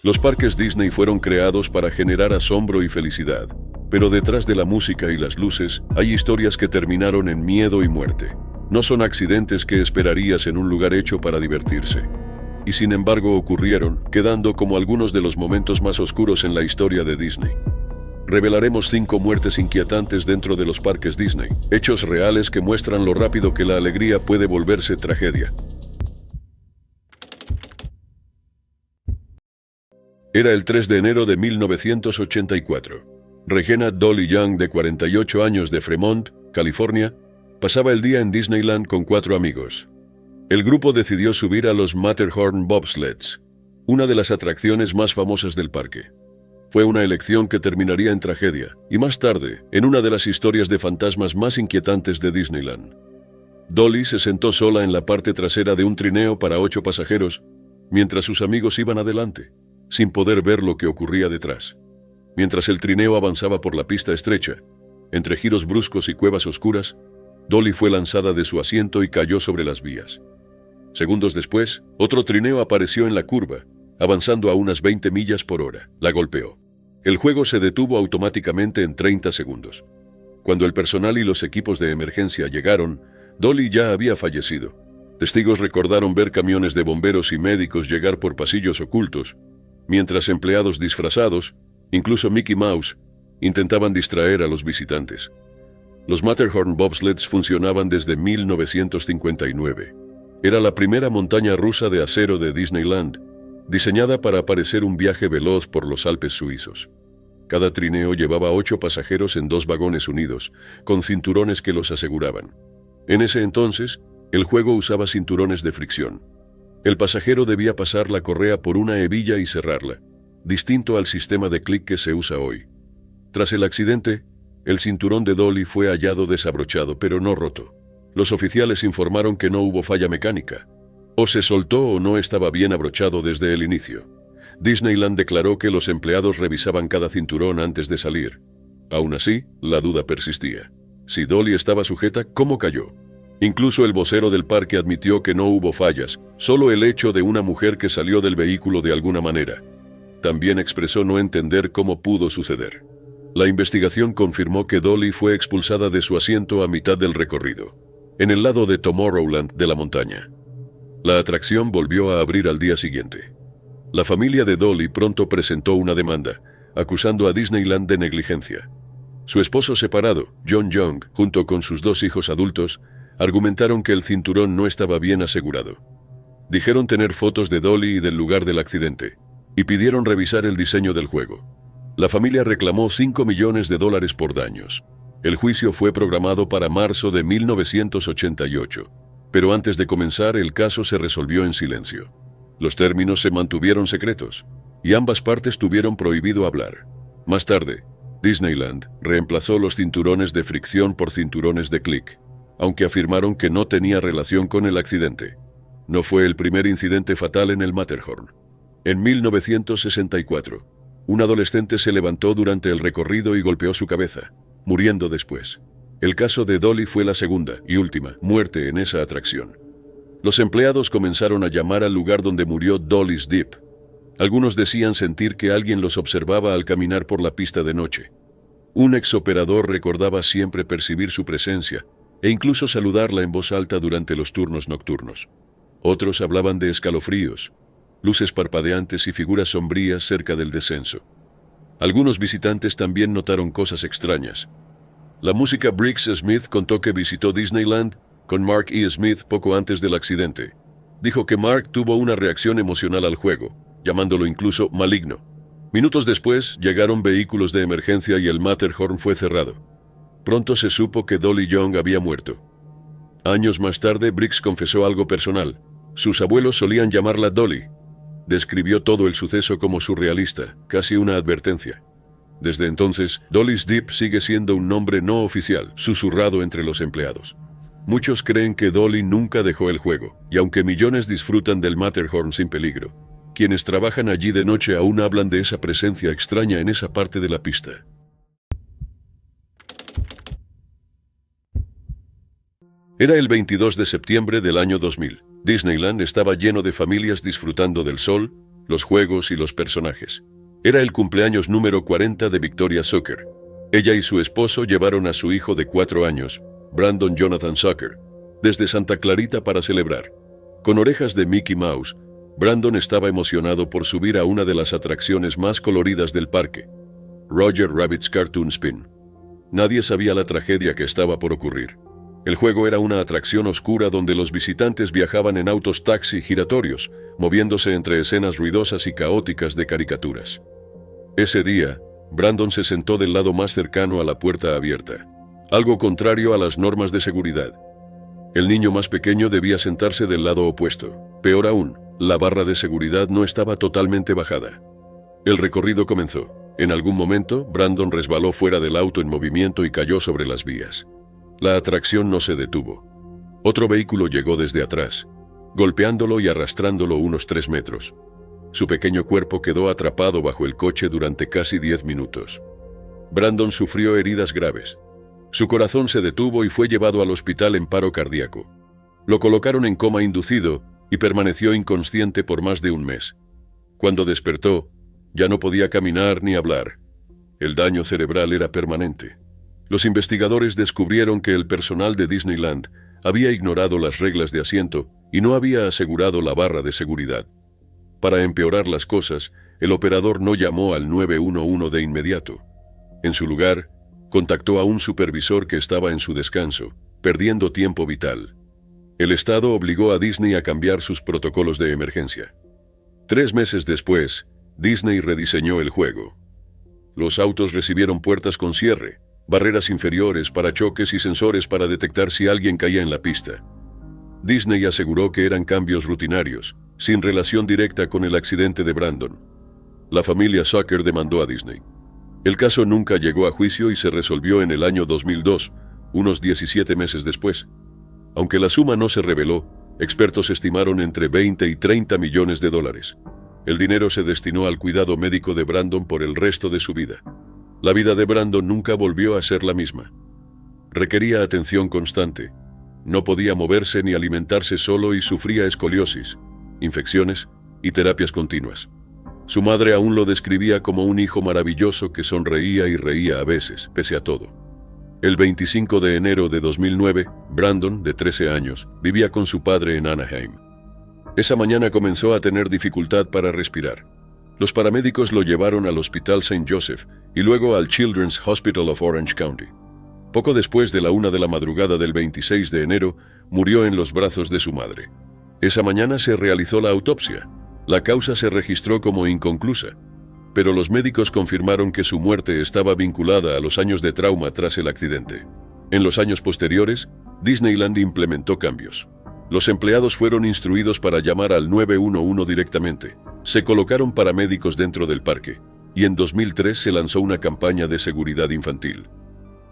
Los parques Disney fueron creados para generar asombro y felicidad, pero detrás de la música y las luces hay historias que terminaron en miedo y muerte. No son accidentes que esperarías en un lugar hecho para divertirse. Y sin embargo ocurrieron, quedando como algunos de los momentos más oscuros en la historia de Disney. Revelaremos 5 muertes inquietantes dentro de los parques Disney, hechos reales que muestran lo rápido que la alegría puede volverse tragedia. Era el 3 de enero de 1984. Regina Dolly Young, de 48 años, de Fremont, California, pasaba el día en Disneyland con 4 amigos. El grupo decidió subir a los Matterhorn Bobsleds, una de las atracciones más famosas del parque. Fue una elección que terminaría en tragedia, y más tarde, en una de las historias de fantasmas más inquietantes de Disneyland. Dolly se sentó sola en la parte trasera de un trineo para 8 pasajeros, mientras sus amigos iban adelante, sin poder ver lo que ocurría detrás. Mientras el trineo avanzaba por la pista estrecha, entre giros bruscos y cuevas oscuras, Dolly fue lanzada de su asiento y cayó sobre las vías. Segundos después, otro trineo apareció en la curva, avanzando a unas 20 millas por hora. La golpeó. El juego se detuvo automáticamente en 30 segundos. Cuando el personal y los equipos de emergencia llegaron, Dolly ya había fallecido. Testigos recordaron ver camiones de bomberos y médicos llegar por pasillos ocultos, mientras empleados disfrazados, incluso Mickey Mouse, intentaban distraer a los visitantes. Los Matterhorn Bobsleds funcionaban desde 1959. Era la primera montaña rusa de acero de Disneyland, diseñada para parecer un viaje veloz por los Alpes suizos. Cada trineo llevaba 8 pasajeros en 2 vagones unidos, con cinturones que los aseguraban. En ese entonces, el juego usaba cinturones de fricción. El pasajero debía pasar la correa por una hebilla y cerrarla, distinto al sistema de clic que se usa hoy. Tras el accidente, el cinturón de Dolly fue hallado desabrochado, pero no roto. Los oficiales informaron que no hubo falla mecánica. O se soltó o no estaba bien abrochado desde el inicio. Disneyland declaró que los empleados revisaban cada cinturón antes de salir. Aún así, la duda persistía. Si Dolly estaba sujeta, ¿cómo cayó? Incluso el vocero del parque admitió que no hubo fallas, solo el hecho de una mujer que salió del vehículo de alguna manera. También expresó no entender cómo pudo suceder. La investigación confirmó que Dolly fue expulsada de su asiento a mitad del recorrido, en el lado de Tomorrowland de la montaña. La atracción volvió a abrir al día siguiente. La familia de Dolly pronto presentó una demanda, acusando a Disneyland de negligencia. Su esposo separado, John Young, junto con sus 2 hijos adultos, argumentaron que el cinturón no estaba bien asegurado. Dijeron tener fotos de Dolly y del lugar del accidente, y pidieron revisar el diseño del juego. La familia reclamó $5 millones por daños. El juicio fue programado para marzo de 1988, pero antes de comenzar el caso se resolvió en silencio. Los términos se mantuvieron secretos, y ambas partes tuvieron prohibido hablar. Más tarde, Disneyland reemplazó los cinturones de fricción por cinturones de clic, aunque afirmaron que no tenía relación con el accidente. No fue el primer incidente fatal en el Matterhorn. En 1964, un adolescente se levantó durante el recorrido y golpeó su cabeza, muriendo después. El caso de Dolly fue la segunda y última muerte en esa atracción. Los empleados comenzaron a llamar al lugar donde murió Dolly's Deep. Algunos decían sentir que alguien los observaba al caminar por la pista de noche. Un exoperador recordaba siempre percibir su presencia e incluso saludarla en voz alta durante los turnos nocturnos. Otros hablaban de escalofríos, luces parpadeantes y figuras sombrías cerca del descenso. Algunos visitantes también notaron cosas extrañas. La música Briggs Smith contó que visitó Disneyland con Mark E. Smith poco antes del accidente. Dijo que Mark tuvo una reacción emocional al juego, llamándolo incluso maligno. Minutos después, llegaron vehículos de emergencia y el Matterhorn fue cerrado. Pronto se supo que Dolly Young había muerto. Años más tarde, Briggs confesó algo personal. Sus abuelos solían llamarla Dolly. Describió todo el suceso como surrealista, casi una advertencia. Desde entonces, Dolly's Deep sigue siendo un nombre no oficial, susurrado entre los empleados. Muchos creen que Dolly nunca dejó el juego, y aunque millones disfrutan del Matterhorn sin peligro, quienes trabajan allí de noche aún hablan de esa presencia extraña en esa parte de la pista. Era el 22 de septiembre del año 2000. Disneyland estaba lleno de familias disfrutando del sol, los juegos y los personajes. Era el cumpleaños número 40 de Victoria Zucker. Ella y su esposo llevaron a su hijo de 4 años, Brandon Jonathan Zucker, desde Santa Clarita para celebrar. Con orejas de Mickey Mouse, Brandon estaba emocionado por subir a una de las atracciones más coloridas del parque, Roger Rabbit's Cartoon Spin. Nadie sabía la tragedia que estaba por ocurrir. El juego era una atracción oscura donde los visitantes viajaban en autos taxi giratorios, moviéndose entre escenas ruidosas y caóticas de caricaturas. Ese día, Brandon se sentó del lado más cercano a la puerta abierta, algo contrario a las normas de seguridad. El niño más pequeño debía sentarse del lado opuesto. Peor aún, la barra de seguridad no estaba totalmente bajada. El recorrido comenzó. En algún momento, Brandon resbaló fuera del auto en movimiento y cayó sobre las vías. La atracción no se detuvo. Otro vehículo llegó desde atrás, golpeándolo y arrastrándolo unos 3 metros. Su pequeño cuerpo quedó atrapado bajo el coche durante casi 10 minutos. Brandon sufrió heridas graves. Su corazón se detuvo y fue llevado al hospital en paro cardíaco. Lo colocaron en coma inducido y permaneció inconsciente por más de un mes. Cuando despertó, ya no podía caminar ni hablar. El daño cerebral era permanente. Los investigadores descubrieron que el personal de Disneyland había ignorado las reglas de asiento y no había asegurado la barra de seguridad. Para empeorar las cosas, el operador no llamó al 911 de inmediato. En su lugar, contactó a un supervisor que estaba en su descanso, perdiendo tiempo vital. El Estado obligó a Disney a cambiar sus protocolos de emergencia. 3 meses después, Disney rediseñó el juego. Los autos recibieron puertas con cierre, barreras inferiores, parachoques y sensores para detectar si alguien caía en la pista. Disney aseguró que eran cambios rutinarios, sin relación directa con el accidente de Brandon. La familia Zucker demandó a Disney. El caso nunca llegó a juicio y se resolvió en el año 2002, unos 17 meses después. Aunque la suma no se reveló, expertos estimaron entre 20 y 30 millones de dólares. El dinero se destinó al cuidado médico de Brandon por el resto de su vida. La vida de Brandon nunca volvió a ser la misma. Requería atención constante. No podía moverse ni alimentarse solo y sufría escoliosis, infecciones y terapias continuas. Su madre aún lo describía como un hijo maravilloso que sonreía y reía a veces, pese a todo. El 25 de enero de 2009, Brandon, de 13 años, vivía con su padre en Anaheim. Esa mañana comenzó a tener dificultad para respirar. Los paramédicos lo llevaron al Hospital St. Joseph y luego al Children's Hospital of Orange County. Poco después de la 1 de la madrugada del 26 de enero, murió en los brazos de su madre. Esa mañana se realizó la autopsia. La causa se registró como inconclusa, pero los médicos confirmaron que su muerte estaba vinculada a los años de trauma tras el accidente. En los años posteriores, Disneyland implementó cambios. Los empleados fueron instruidos para llamar al 911 directamente. Se colocaron paramédicos dentro del parque, y en 2003 se lanzó una campaña de seguridad infantil.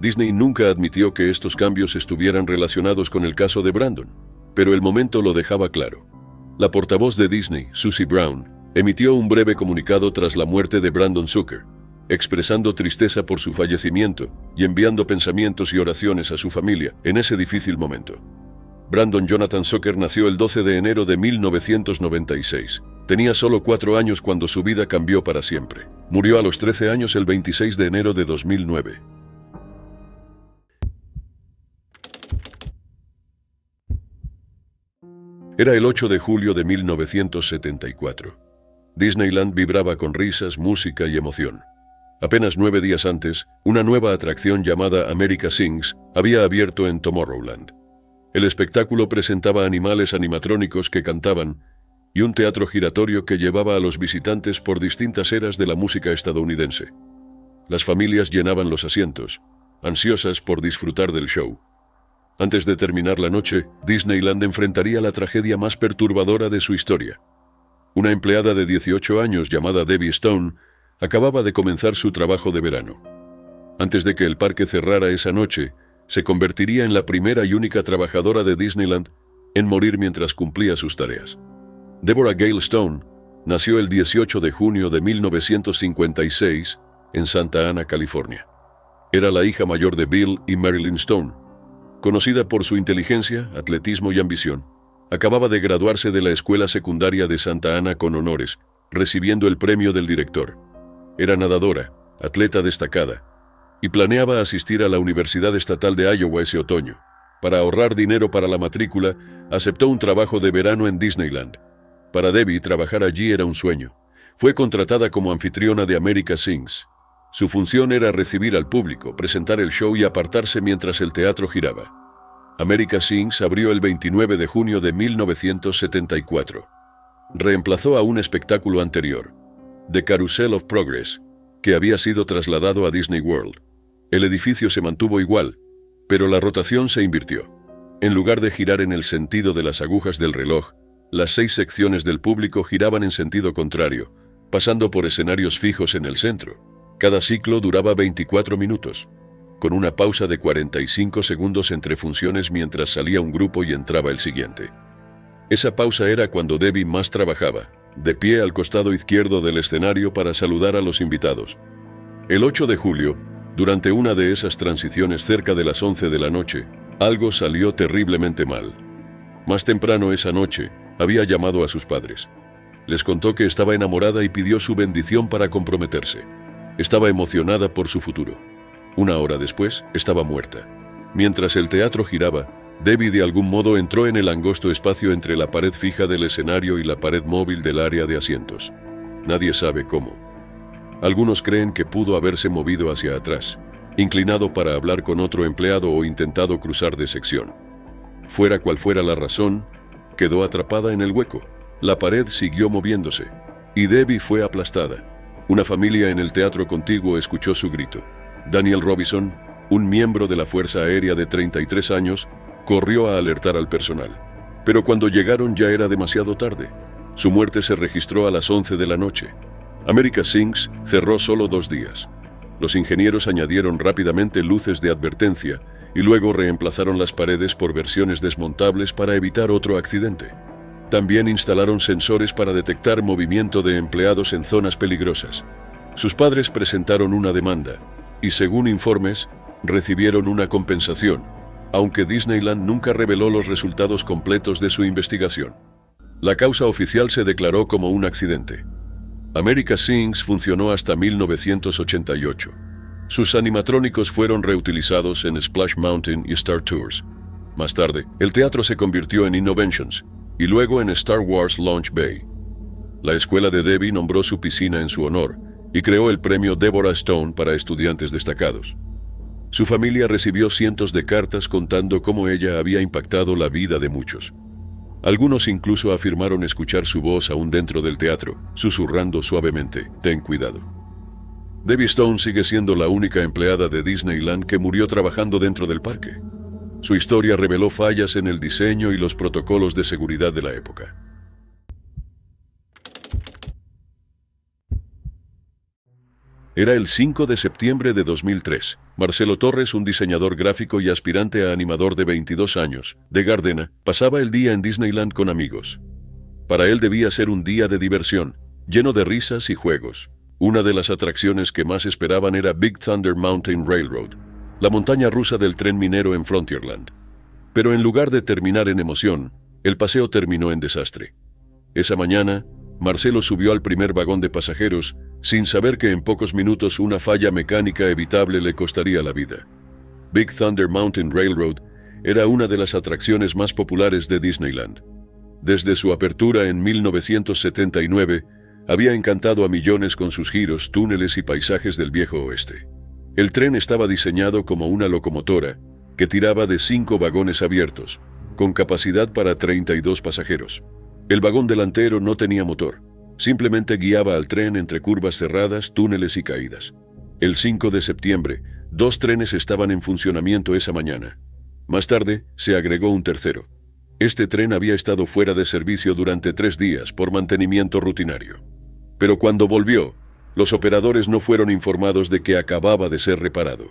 Disney nunca admitió que estos cambios estuvieran relacionados con el caso de Brandon, pero el momento lo dejaba claro. La portavoz de Disney, Susie Brown, emitió un breve comunicado tras la muerte de Brandon Zucker, expresando tristeza por su fallecimiento y enviando pensamientos y oraciones a su familia en ese difícil momento. Brandon Jonathan Zucker nació el 12 de enero de 1996. Tenía solo 4 años cuando su vida cambió para siempre. Murió a los 13 años el 26 de enero de 2009. Era el 8 de julio de 1974. Disneyland vibraba con risas, música y emoción. Apenas 9 días antes, una nueva atracción llamada America Sings había abierto en Tomorrowland. El espectáculo presentaba animales animatrónicos que cantaban y un teatro giratorio que llevaba a los visitantes por distintas eras de la música estadounidense. Las familias llenaban los asientos, ansiosas por disfrutar del show. Antes de terminar la noche, Disneyland enfrentaría la tragedia más perturbadora de su historia. Una empleada de 18 años llamada Debbie Stone acababa de comenzar su trabajo de verano. Antes de que el parque cerrara esa noche, se convertiría en la primera y única trabajadora de Disneyland en morir mientras cumplía sus tareas. Deborah Gale Stone nació el 18 de junio de 1956 en Santa Ana, California. Era la hija mayor de Bill y Marilyn Stone. Conocida por su inteligencia, atletismo y ambición, acababa de graduarse de la escuela secundaria de Santa Ana con honores, recibiendo el premio del director. Era nadadora, atleta destacada, y planeaba asistir a la Universidad Estatal de Iowa ese otoño. Para ahorrar dinero para la matrícula, aceptó un trabajo de verano en Disneyland. Para Debbie, trabajar allí era un sueño. Fue contratada como anfitriona de America Sings. Su función era recibir al público, presentar el show y apartarse mientras el teatro giraba. America Sings abrió el 29 de junio de 1974. Reemplazó a un espectáculo anterior, The Carousel of Progress, que había sido trasladado a Disney World. El edificio se mantuvo igual, pero la rotación se invirtió. En lugar de girar en el sentido de las agujas del reloj, las 6 secciones del público giraban en sentido contrario, pasando por escenarios fijos en el centro. Cada ciclo duraba 24 minutos, con una pausa de 45 segundos entre funciones mientras salía un grupo y entraba el siguiente. Esa pausa era cuando Debbie más trabajaba, de pie al costado izquierdo del escenario para saludar a los invitados. El 8 de julio, durante una de esas transiciones cerca de las 11 de la noche, algo salió terriblemente mal. Más temprano esa noche, había llamado a sus padres. Les contó que estaba enamorada y pidió su bendición para comprometerse. Estaba emocionada por su futuro. Una hora después, estaba muerta. Mientras el teatro giraba, Debbie de algún modo entró en el angosto espacio entre la pared fija del escenario y la pared móvil del área de asientos. Nadie sabe cómo. Algunos creen que pudo haberse movido hacia atrás, inclinado para hablar con otro empleado o intentado cruzar de sección. Fuera cual fuera la razón, quedó atrapada en el hueco. La pared siguió moviéndose, y Debbie fue aplastada. Una familia en el teatro contiguo escuchó su grito. Daniel Robinson, un miembro de la Fuerza Aérea de 33 años, corrió a alertar al personal. Pero cuando llegaron ya era demasiado tarde. Su muerte se registró a las 11 de la noche. America Sings cerró solo 2 días. Los ingenieros añadieron rápidamente luces de advertencia y luego reemplazaron las paredes por versiones desmontables para evitar otro accidente. También instalaron sensores para detectar movimiento de empleados en zonas peligrosas. Sus padres presentaron una demanda y, según informes, recibieron una compensación, aunque Disneyland nunca reveló los resultados completos de su investigación. La causa oficial se declaró como un accidente. America Sings funcionó hasta 1988. Sus animatrónicos fueron reutilizados en Splash Mountain y Star Tours. Más tarde, el teatro se convirtió en Innoventions y luego en Star Wars Launch Bay. La escuela de Debbie nombró su piscina en su honor y creó el premio Deborah Stone para estudiantes destacados. Su familia recibió cientos de cartas contando cómo ella había impactado la vida de muchos. Algunos incluso afirmaron escuchar su voz aún dentro del teatro, susurrando suavemente, «Ten cuidado». Debbie Stone sigue siendo la única empleada de Disneyland que murió trabajando dentro del parque. Su historia reveló fallas en el diseño y los protocolos de seguridad de la época. Era el 5 de septiembre de 2003. Marcelo Torres, un diseñador gráfico y aspirante a animador de 22 años, de Gardena, pasaba el día en Disneyland con amigos. Para él debía ser un día de diversión, lleno de risas y juegos. Una de las atracciones que más esperaban era Big Thunder Mountain Railroad, la montaña rusa del tren minero en Frontierland. Pero en lugar de terminar en emoción, el paseo terminó en desastre. Esa mañana, Marcelo subió al primer vagón de pasajeros sin saber que en pocos minutos una falla mecánica evitable le costaría la vida. Big Thunder Mountain Railroad era una de las atracciones más populares de Disneyland. Desde su apertura en 1979, había encantado a millones con sus giros, túneles y paisajes del viejo oeste. El tren estaba diseñado como una locomotora que tiraba de 5 vagones abiertos, con capacidad para 32 pasajeros. El vagón delantero no tenía motor, simplemente guiaba al tren entre curvas cerradas, túneles y caídas. El 5 de septiembre, 2 trenes estaban en funcionamiento esa mañana. Más tarde, se agregó un tercero. Este tren había estado fuera de servicio durante 3 días por mantenimiento rutinario. Pero cuando volvió, los operadores no fueron informados de que acababa de ser reparado.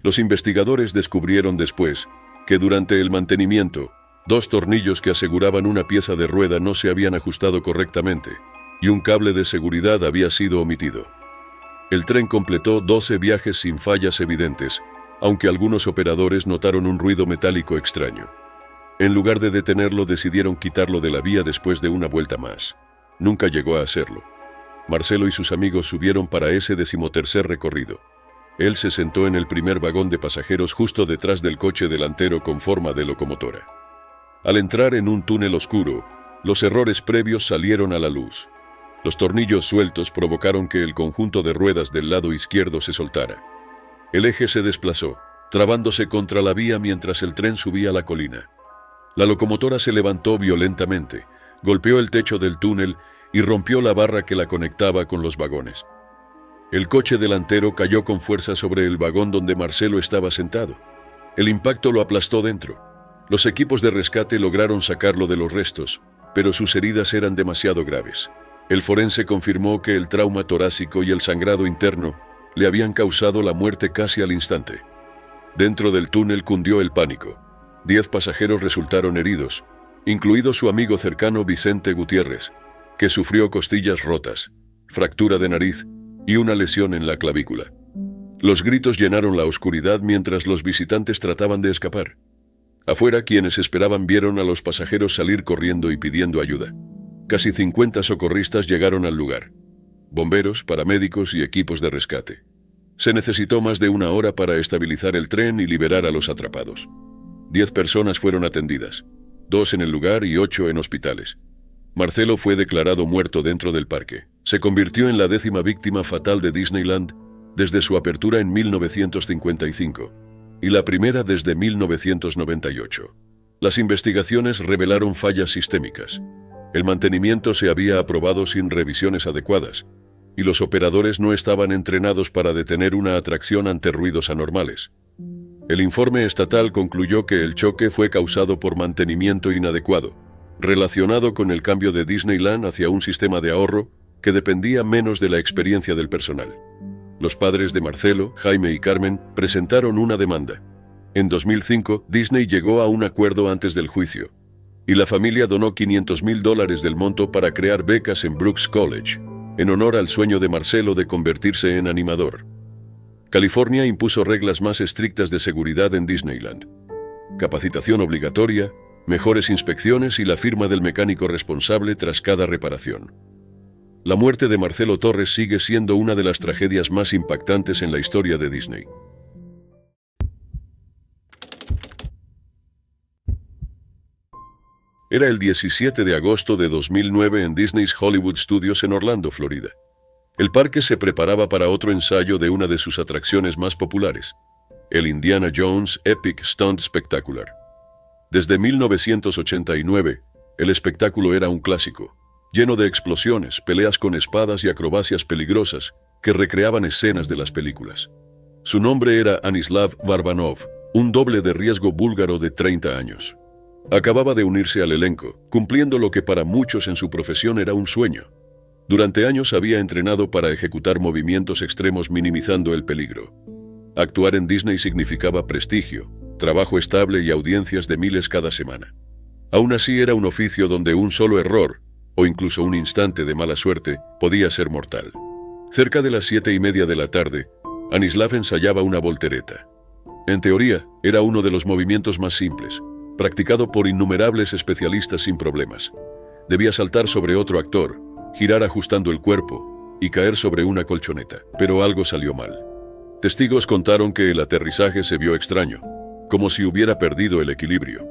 Los investigadores descubrieron después que durante el mantenimiento, 2 tornillos que aseguraban una pieza de rueda no se habían ajustado correctamente y un cable de seguridad había sido omitido. El tren completó 12 viajes sin fallas evidentes, aunque algunos operadores notaron un ruido metálico extraño. En lugar de detenerlo, decidieron quitarlo de la vía después de una vuelta más. Nunca llegó a hacerlo. Marcelo y sus amigos subieron para ese 13º recorrido. Él se sentó en el primer vagón de pasajeros justo detrás del coche delantero con forma de locomotora. Al entrar en un túnel oscuro, los errores previos salieron a la luz. Los tornillos sueltos provocaron que el conjunto de ruedas del lado izquierdo se soltara. El eje se desplazó, trabándose contra la vía mientras el tren subía la colina. La locomotora se levantó violentamente, golpeó el techo del túnel y rompió la barra que la conectaba con los vagones. El coche delantero cayó con fuerza sobre el vagón donde Marcelo estaba sentado. El impacto lo aplastó dentro. Los equipos de rescate lograron sacarlo de los restos, pero sus heridas eran demasiado graves. El forense confirmó que el trauma torácico y el sangrado interno le habían causado la muerte casi al instante. Dentro del túnel cundió el pánico. 10 pasajeros resultaron heridos, incluido su amigo cercano Vicente Gutiérrez, que sufrió costillas rotas, fractura de nariz y una lesión en la clavícula. Los gritos llenaron la oscuridad mientras los visitantes trataban de escapar. Afuera, quienes esperaban vieron a los pasajeros salir corriendo y pidiendo ayuda. Casi 50 socorristas llegaron al lugar. Bomberos, paramédicos y equipos de rescate. Se necesitó más de 1 hora para estabilizar el tren y liberar a los atrapados. 10 personas fueron atendidas, 2 en el lugar y 8 en hospitales. Marcelo fue declarado muerto dentro del parque. Se convirtió en la 10ª víctima fatal de Disneyland desde su apertura en 1955 y la primera desde 1998. Las investigaciones revelaron fallas sistémicas. El mantenimiento se había aprobado sin revisiones adecuadas y los operadores no estaban entrenados para detener una atracción ante ruidos anormales. El informe estatal concluyó que el choque fue causado por mantenimiento inadecuado, relacionado con el cambio de Disneyland hacia un sistema de ahorro que dependía menos de la experiencia del personal. Los padres de Marcelo, Jaime y Carmen, presentaron una demanda. En 2005, Disney llegó a un acuerdo antes del juicio, y la familia donó $500,000 del monto para crear becas en Brooks College, en honor al sueño de Marcelo de convertirse en animador. California impuso reglas más estrictas de seguridad en Disneyland. Capacitación obligatoria, mejores inspecciones y la firma del mecánico responsable tras cada reparación. La muerte de Marcelo Torres sigue siendo una de las tragedias más impactantes en la historia de Disney. Era el 17 de agosto de 2009 en Disney's Hollywood Studios en Orlando, Florida. El parque se preparaba para otro ensayo de una de sus atracciones más populares, el Indiana Jones Epic Stunt Spectacular. Desde 1989, el espectáculo era un clásico, lleno de explosiones, peleas con espadas y acrobacias peligrosas que recreaban escenas de las películas. Su nombre era Anislav Barbanov, un doble de riesgo búlgaro de 30 años. Acababa de unirse al elenco, cumpliendo lo que para muchos en su profesión era un sueño. Durante años había entrenado para ejecutar movimientos extremos minimizando el peligro. Actuar en Disney significaba prestigio, trabajo estable y audiencias de miles cada semana. Aún así era un oficio donde un solo error, o incluso un instante de mala suerte, podía ser mortal. Cerca de las 7:30 de la tarde, Anislav ensayaba una voltereta. En teoría, era uno de los movimientos más simples, practicado por innumerables especialistas sin problemas. Debía saltar sobre otro actor, girar ajustando el cuerpo y caer sobre una colchoneta, pero algo salió mal. Testigos contaron que el aterrizaje se vio extraño, como si hubiera perdido el equilibrio.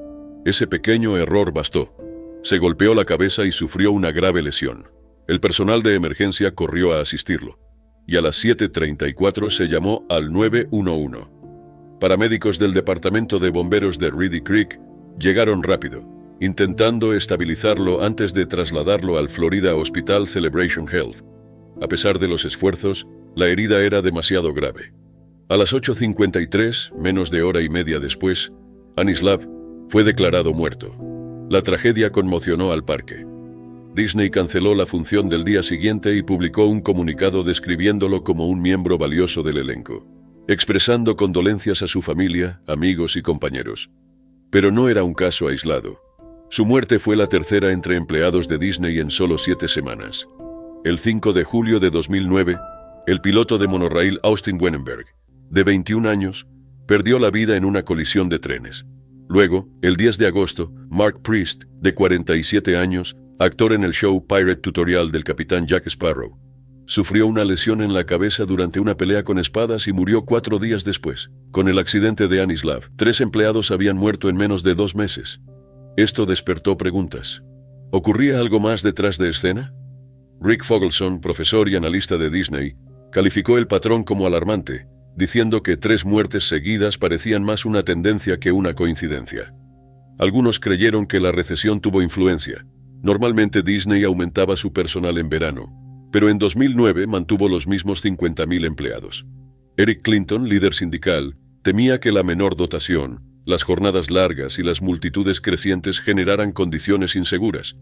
Ese pequeño error bastó. Se golpeó la cabeza y sufrió una grave lesión. El personal de emergencia corrió a asistirlo, y a las 7:34 se llamó al 911. Paramédicos del Departamento de Bomberos de Reedy Creek llegaron rápido, intentando estabilizarlo antes de trasladarlo al Florida Hospital Celebration Health. A pesar de los esfuerzos, la herida era demasiado grave. A las 8:53, menos de hora y media después, Anislav fue declarado muerto. La tragedia conmocionó al parque. Disney canceló la función del día siguiente y publicó un comunicado describiéndolo como un miembro valioso del elenco, expresando condolencias a su familia, amigos y compañeros. Pero no era un caso aislado. Su muerte fue la tercera entre empleados de Disney en solo 7 semanas. El 5 de julio de 2009, el piloto de monorraíl Austin Wenenberg, de 21 años, perdió la vida en una colisión de trenes. Luego, el 10 de agosto, Mark Priest, de 47 años, actor en el show Pirate Tutorial del capitán Jack Sparrow. Sufrió una lesión en la cabeza durante una pelea con espadas y murió 4 días después. Con el accidente de Anislav, 3 empleados habían muerto en menos de 2 meses. Esto despertó preguntas. ¿Ocurría algo más detrás de escena? Rick Fogelson, profesor y analista de Disney, calificó el patrón como alarmante, diciendo que 3 muertes seguidas parecían más una tendencia que una coincidencia. Algunos creyeron que la recesión tuvo influencia. Normalmente Disney aumentaba su personal en verano, pero en 2009 mantuvo los mismos 50.000 empleados. Eric Clinton, líder sindical, temía que la menor dotación, las jornadas largas y las multitudes crecientes generaran condiciones inseguras.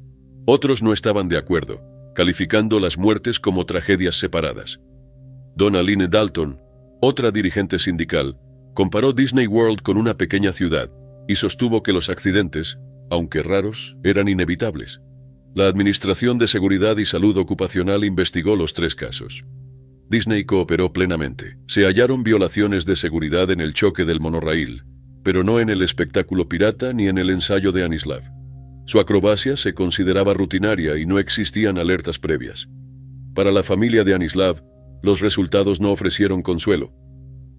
Otros no estaban de acuerdo, calificando las muertes como tragedias separadas. Donna Line Dalton, otra dirigente sindical, comparó Disney World con una pequeña ciudad y sostuvo que los accidentes, aunque raros, eran inevitables. La Administración de Seguridad y Salud Ocupacional investigó los 3 casos. Disney cooperó plenamente. Se hallaron violaciones de seguridad en el choque del monorraíl, pero no en el espectáculo pirata ni en el ensayo de Anislav. Su acrobacia se consideraba rutinaria y no existían alertas previas. Para la familia de Anislav, los resultados no ofrecieron consuelo.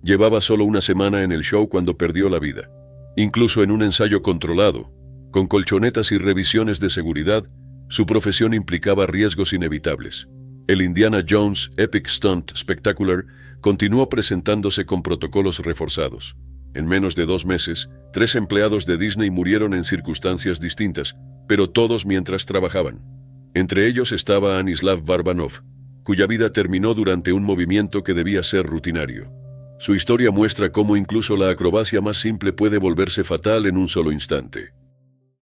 Llevaba solo una semana en el show cuando perdió la vida. Incluso en un ensayo controlado, con colchonetas y revisiones de seguridad, su profesión implicaba riesgos inevitables. El Indiana Jones Epic Stunt Spectacular continuó presentándose con protocolos reforzados. En menos de 2 meses, 3 empleados de Disney murieron en circunstancias distintas, pero todos mientras trabajaban. Entre ellos estaba Anislav Barbanov, cuya vida terminó durante un movimiento que debía ser rutinario. Su historia muestra cómo incluso la acrobacia más simple puede volverse fatal en un solo instante.